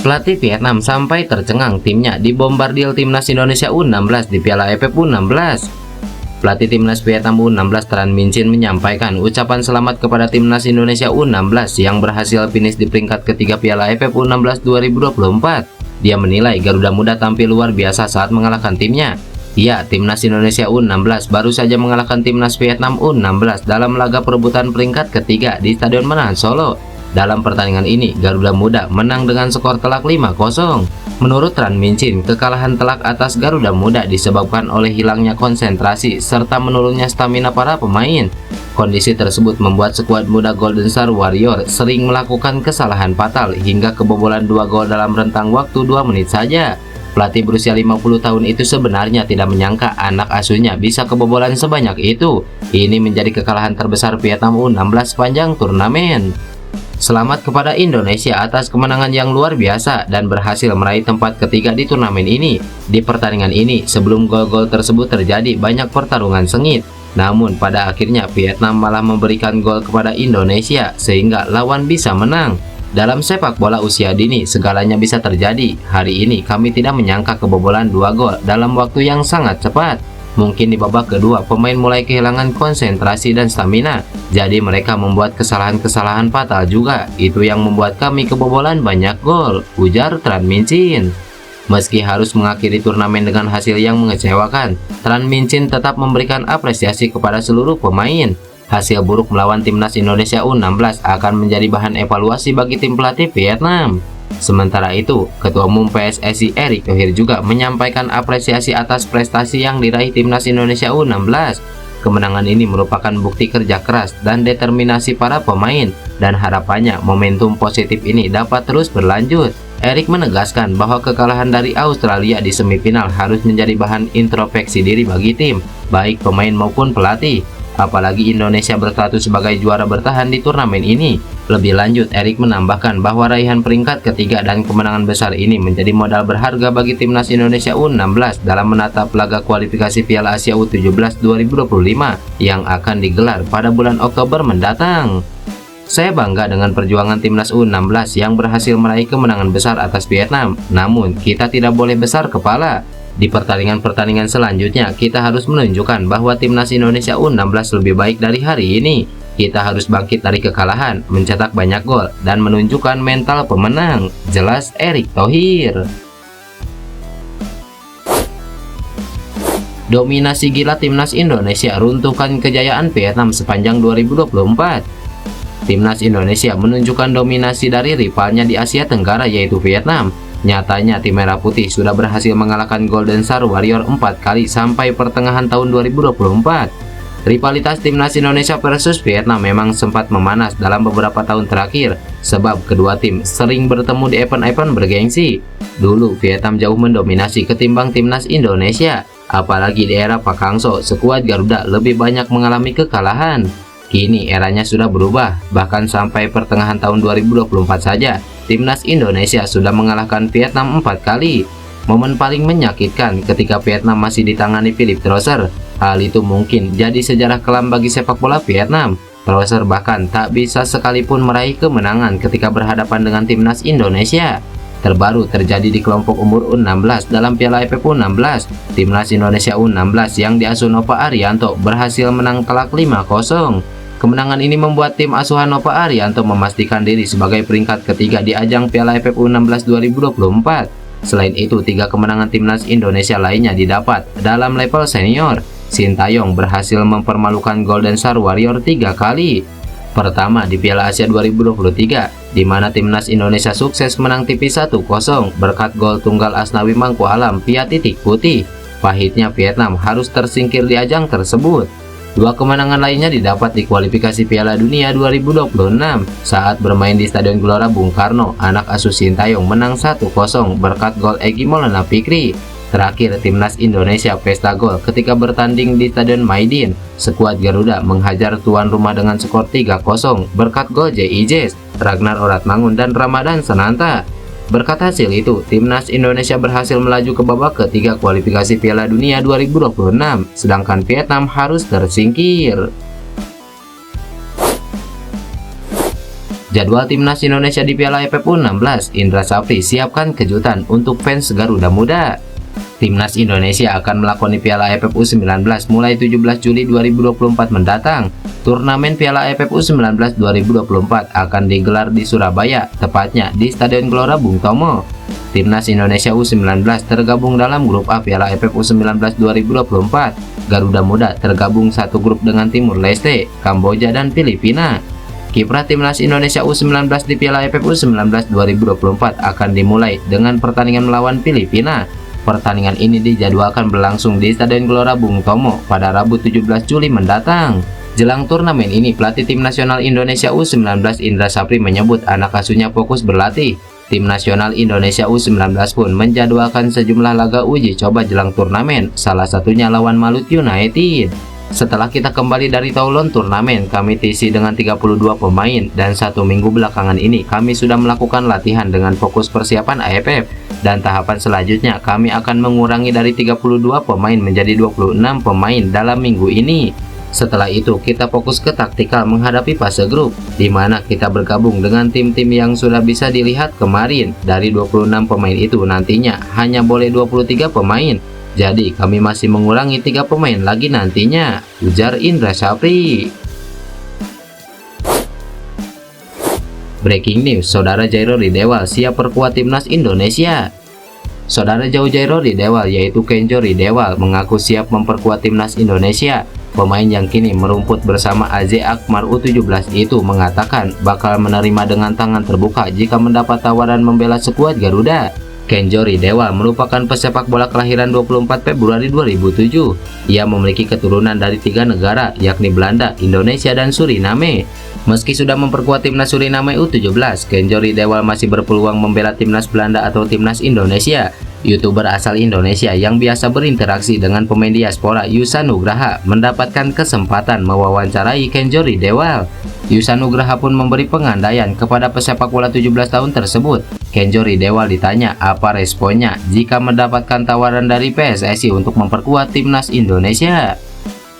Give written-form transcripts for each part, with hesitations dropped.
Pelatih Vietnam sampai tercengang timnya dibombardir timnas Indonesia U16 di Piala AFF U16. Pelatih timnas Vietnam U16 Tran Minh Chin menyampaikan ucapan selamat kepada timnas Indonesia U16 yang berhasil finish di peringkat ketiga Piala AFF U16 2024. Dia menilai Garuda Muda tampil luar biasa saat mengalahkan timnya. Ya, timnas Indonesia U16 baru saja mengalahkan timnas Vietnam U16 dalam laga perebutan peringkat ketiga di Stadion Manahan Solo. Dalam pertandingan ini, Garuda Muda menang dengan skor telak 5-0. Menurut Tran Minh Chin, kekalahan telak atas Garuda Muda disebabkan oleh hilangnya konsentrasi serta menurunnya stamina para pemain. Kondisi tersebut membuat skuad muda Golden Star Warrior sering melakukan kesalahan fatal hingga kebobolan 2 gol dalam rentang waktu 2 menit saja. Pelatih berusia 50 tahun itu sebenarnya tidak menyangka anak asuhnya bisa kebobolan sebanyak itu. Ini menjadi kekalahan terbesar Vietnam U16 sepanjang turnamen. Selamat kepada Indonesia atas kemenangan yang luar biasa dan berhasil meraih tempat ketiga di turnamen ini. Di pertandingan ini, sebelum gol-gol tersebut terjadi, banyak pertarungan sengit. Namun pada akhirnya Vietnam malah memberikan gol kepada Indonesia sehingga lawan bisa menang. Dalam sepak bola usia dini, segalanya bisa terjadi. Hari ini kami tidak menyangka kebobolan 2 gol dalam waktu yang sangat cepat. Mungkin di babak kedua pemain mulai kehilangan konsentrasi dan stamina, jadi mereka membuat kesalahan-kesalahan fatal juga. Itu yang membuat kami kebobolan banyak gol, ujar Tran Minh Chin. Meski harus mengakhiri turnamen dengan hasil yang mengecewakan, Tran Minh Chin tetap memberikan apresiasi kepada seluruh pemain. Hasil buruk melawan timnas Indonesia U16 akan menjadi bahan evaluasi bagi tim pelatih Vietnam. Sementara itu, Ketua Umum PSSI Erick Thohir juga menyampaikan apresiasi atas prestasi yang diraih timnas Indonesia U16. Kemenangan ini merupakan bukti kerja keras dan determinasi para pemain, dan harapannya momentum positif ini dapat terus berlanjut. Erick menegaskan bahwa kekalahan dari Australia di semifinal harus menjadi bahan introspeksi diri bagi tim, baik pemain maupun pelatih. Apalagi Indonesia berstatus sebagai juara bertahan di turnamen ini. Lebih lanjut, Erick menambahkan bahwa raihan peringkat ketiga dan kemenangan besar ini menjadi modal berharga bagi timnas Indonesia U16 dalam menatap laga kualifikasi Piala Asia U17 2025 yang akan digelar pada bulan Oktober mendatang. Saya bangga dengan perjuangan timnas U16 yang berhasil meraih kemenangan besar atas Vietnam. Namun, kita tidak boleh besar kepala. Di pertandingan-pertandingan selanjutnya, kita harus menunjukkan bahwa timnas Indonesia U16 lebih baik dari hari ini. Kita harus bangkit dari kekalahan, mencetak banyak gol, dan menunjukkan mental pemenang, jelas Erick Thohir. Dominasi gila timnas Indonesia runtuhkan kejayaan Vietnam sepanjang 2024. Timnas Indonesia menunjukkan dominasi dari rivalnya di Asia Tenggara yaitu Vietnam. Nyatanya tim merah putih sudah berhasil mengalahkan Golden Star Warrior 4 kali sampai pertengahan tahun 2024. Rivalitas timnas Indonesia versus Vietnam memang sempat memanas dalam beberapa tahun terakhir, sebab kedua tim sering bertemu di event-event bergengsi. Dulu Vietnam jauh mendominasi ketimbang timnas Indonesia, apalagi di era Pak Hang-seo, skuad Garuda lebih banyak mengalami kekalahan. Kini eranya sudah berubah, bahkan sampai pertengahan tahun 2024 saja, timnas Indonesia sudah mengalahkan Vietnam 4 kali. Momen paling menyakitkan ketika Vietnam masih ditangani Philippe Trosser. Hal itu mungkin jadi sejarah kelam bagi sepak bola Vietnam. Trosser bahkan tak bisa sekalipun meraih kemenangan ketika berhadapan dengan timnas Indonesia. Terbaru terjadi di kelompok umur U16 dalam Piala AFF U16. Timnas Indonesia U16 yang diasuh Nova Arianto berhasil menang telak 5-0. Kemenangan ini membuat tim asuhan Nova Arianto memastikan diri sebagai peringkat ketiga di ajang Piala AFF U16 2024. Selain itu, 3 kemenangan timnas Indonesia lainnya didapat dalam level senior. Sintayong berhasil mempermalukan Golden Star Warrior 3 kali. Pertama di Piala Asia 2023, di mana timnas Indonesia sukses menang tipis 1-0 berkat gol tunggal Asnawi Mangkualam via titik putih. Pahitnya Vietnam harus tersingkir di ajang tersebut. 2 kemenangan lainnya didapat di kualifikasi Piala Dunia 2026 saat bermain di Stadion Gelora Bung Karno. Anak asuh Sintayong menang 1-0 berkat gol Egy Maulana Fikri. Terakhir, timnas Indonesia pesta gol ketika bertanding di Stadion Maidin. Skuad Garuda menghajar tuan rumah dengan skor 3-0 berkat gol JIJ, Ragnar Oratmangun dan Ramadan Sananta. Berkat hasil itu, timnas Indonesia berhasil melaju ke babak ketiga kualifikasi Piala Dunia 2026, sedangkan Vietnam harus tersingkir. Jadwal timnas Indonesia di Piala AFF U16, Indra Safri siapkan kejutan untuk fans Garuda Muda. Timnas Indonesia akan melakoni Piala AFF U19 mulai 17 Juli 2024 mendatang. Turnamen Piala AFF U19 2024 akan digelar di Surabaya, tepatnya di Stadion Gelora Bung Tomo. Timnas Indonesia U19 tergabung dalam grup A Piala AFF U19 2024. Garuda Muda tergabung satu grup dengan Timur Leste, Kamboja, dan Filipina. Kiprah Timnas Indonesia U19 di Piala AFF U19 2024 akan dimulai dengan pertandingan melawan Filipina. Pertandingan ini dijadwalkan berlangsung di Stadion Gelora Bung Tomo pada Rabu 17 Juli mendatang. Jelang turnamen ini, pelatih Tim Nasional Indonesia U19 Indra Safri menyebut anak asuhnya fokus berlatih. Tim Nasional Indonesia U19 pun menjadwalkan sejumlah laga uji coba jelang turnamen, salah satunya lawan Malut United. Setelah kita kembali dari Toulon turnamen, kami terisi dengan 32 pemain dan satu minggu belakangan ini kami sudah melakukan latihan dengan fokus persiapan AFF, dan tahapan selanjutnya kami akan mengurangi dari 32 pemain menjadi 26 pemain dalam minggu ini. Setelah itu kita fokus ke taktikal menghadapi fase grup, di mana kita bergabung dengan tim-tim yang sudah bisa dilihat kemarin. Dari 26 pemain itu nantinya hanya boleh 23 pemain. Jadi kami masih mengurangi 3 pemain lagi nantinya, ujar Indra Safri. Breaking news, saudara Jairo Ridewal siap perkuat timnas Indonesia. Saudara jauh Jairo Ridewal yaitu Kenjo Ridewal mengaku siap memperkuat timnas Indonesia. Pemain yang kini merumput bersama AZ Alkmaar U17 itu mengatakan bakal menerima dengan tangan terbuka jika mendapat tawaran membela skuad Garuda. Kenjo Ridewal merupakan pesepak bola kelahiran 24 Februari 2007. Ia memiliki keturunan dari 3 negara, yakni Belanda, Indonesia, dan Suriname. Meski sudah memperkuat timnas Suriname U17, Kenjo Ridewal masih berpeluang membela timnas Belanda atau timnas Indonesia. YouTuber asal Indonesia yang biasa berinteraksi dengan pemain diaspora Yusa Nugraha mendapatkan kesempatan mewawancarai Kenjo Ridewal. Yusa Nugraha pun memberi pengandaian kepada pesepak bola 17 tahun tersebut. Kenjo Ridewal ditanya apa responnya jika mendapatkan tawaran dari PSSI untuk memperkuat timnas Indonesia.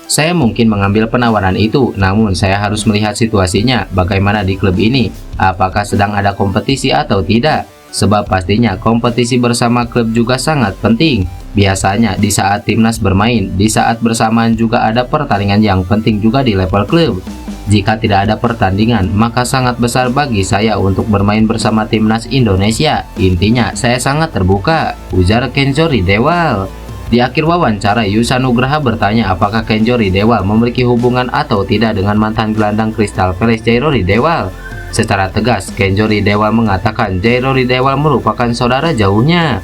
Saya mungkin mengambil penawaran itu, namun saya harus melihat situasinya bagaimana di klub ini, apakah sedang ada kompetisi atau tidak. Sebab pastinya kompetisi bersama klub juga sangat penting. Biasanya di saat timnas bermain, di saat bersamaan juga ada pertandingan yang penting juga di level klub. Jika tidak ada pertandingan, maka sangat besar bagi saya untuk bermain bersama timnas Indonesia. Intinya saya sangat terbuka, ujar Kenjo Ridewal. Di akhir wawancara, Yusa Nugraha bertanya apakah Kenjo Ridewal memiliki hubungan atau tidak dengan mantan gelandang Crystal Palace Jairo Ridewal. Secara tegas, Kenjo Ridewal mengatakan Jairo Ridewal merupakan saudara jauhnya.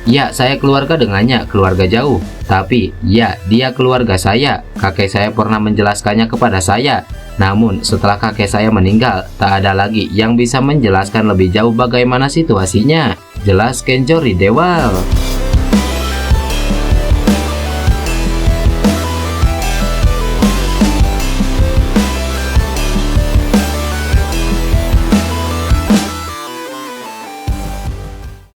Ya, saya keluarga dengannya, keluarga jauh. Tapi, ya, dia keluarga saya. Kakek saya pernah menjelaskannya kepada saya. Namun, setelah kakek saya meninggal, tak ada lagi yang bisa menjelaskan lebih jauh bagaimana situasinya. Jelas Kenjo Ridewal.